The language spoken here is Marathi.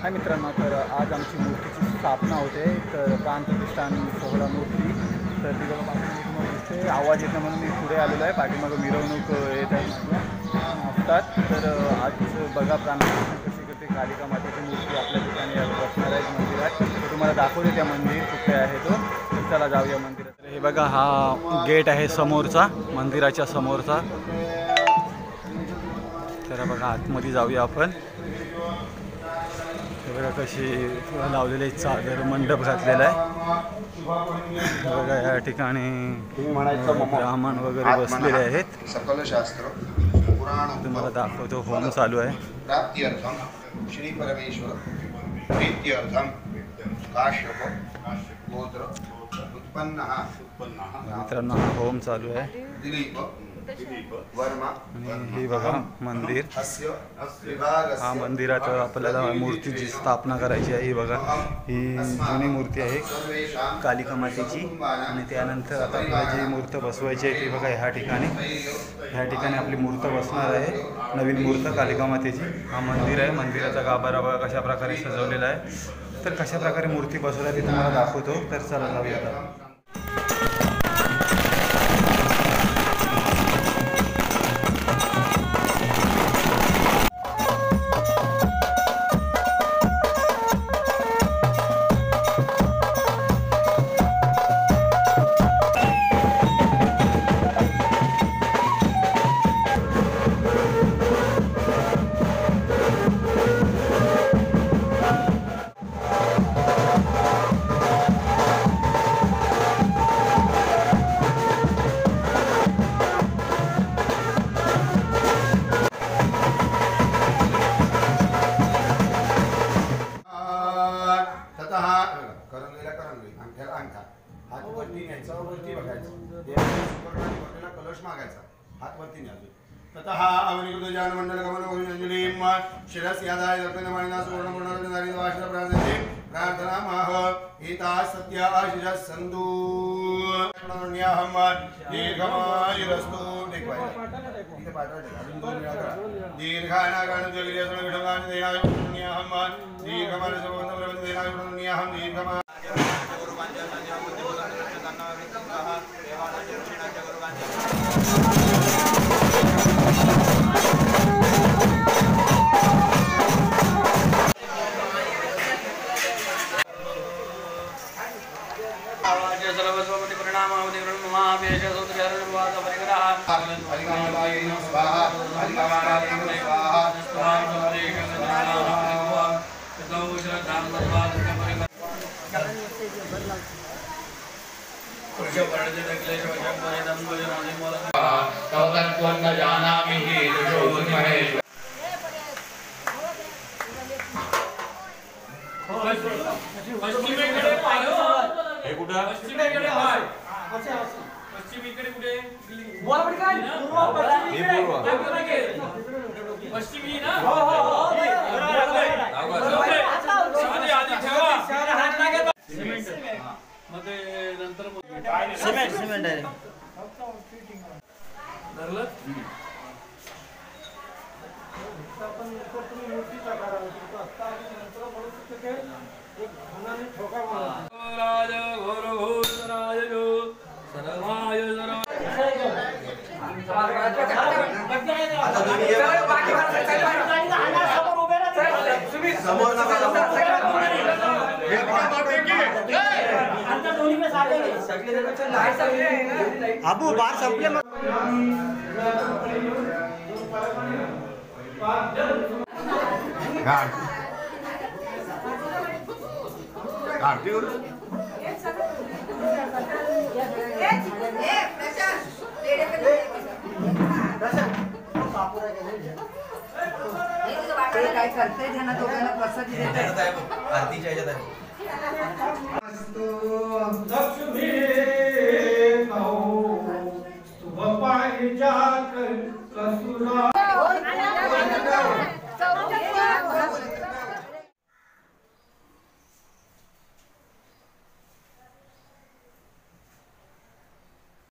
हाय मित्रांनो, तर आज आमची मूर्तीची स्थापना होते. तर प्राणप्रतिष्ठान सोहळा मूर्ती. तर ती बघा पाठीमागे दिसते, आवाज येतं म्हणून मी पुढे आलेलो आहे. पाठीमागं मिरवणूक येत आहे असतात. तर आज बघा प्राणप्रतिष्ठान कशी करते. कालिका मातेची मूर्ती आपल्या ठिकाणी बसणार आहे मंदिरात. तर तुम्हाला दाखवते त्या मंदिर कुठे आहे तो. तर चला जाऊया मंदिरात. तर हे बघा, हा गेट आहे समोरचा, मंदिराच्या समोरचा. तर बघा आतमध्ये जाऊया आपण. बघा कशी लावलेली चादर, मंडप घातलेला आहे. बघा या ठिकाणी ब्राह्मण वगैरे बसलेले आहेत. सकल शास्त्र पुराण तुम्हाला दाखवतो. होम चालू आहे. प्राप्त्यर्थम श्री परमेश्वर प्रीत्यर्थम काश्यप गोत्र उत्पन्न मित्रांनो, हा होम चालू आहे. दिलीप वर्मा. आणि हे बघा मंदिर. हा मंदिरात आपल्याला मूर्तीची स्थापना करायची आहे. ही बघा, ही जुनी मूर्ती आहे कालिका मातेची. आणि त्यानंतर आता आपल्याला जी मूर्त बसवायची आहे ती बघा ह्या ठिकाणी आपली मूर्त बसणार आहे. नवीन मूर्त कालिका मातेची. हा मंदिर आहे. मंदिराचा गाभारा बघा कशा प्रकारे सजवलेला आहे. तर कशा प्रकारे मूर्ती बसवल्या ती तुम्हाला दाखवतो. तर चला जाऊया. हात वरती न्यायचा, वरती बघायचं. कलश मागायचा, हात वरती न्यायचं. ततः अवनिकृत जानमंडल गमन अंजलिम शिरस यादाय दर्पणमाणिना सुवर्ण पूर्णनारी वाशना प्रार्थते प्रार्थना माह एता सत्य आशिरस संदू न्याहम दीर्घमायुरस्तु. इथे पाठवायचं अजून 2 वेळा करा. दीर्घानागान जगिर्यसन विठलान देनाय न्याहम दीर्घमान सबंध प्रबंध देनाय न्याहम दीर्घमा. पश्चिमेकडे कुठे पश्चिमी ना. मग ते नंतर सिमेंट आहे धरलं. राज घोर राज सर्वाय अबू बार संपले मग. काय करते त्यांना दोघांना प्रसादी देत आरतीच्या ह्याच्यात आहे. लक्ष्मी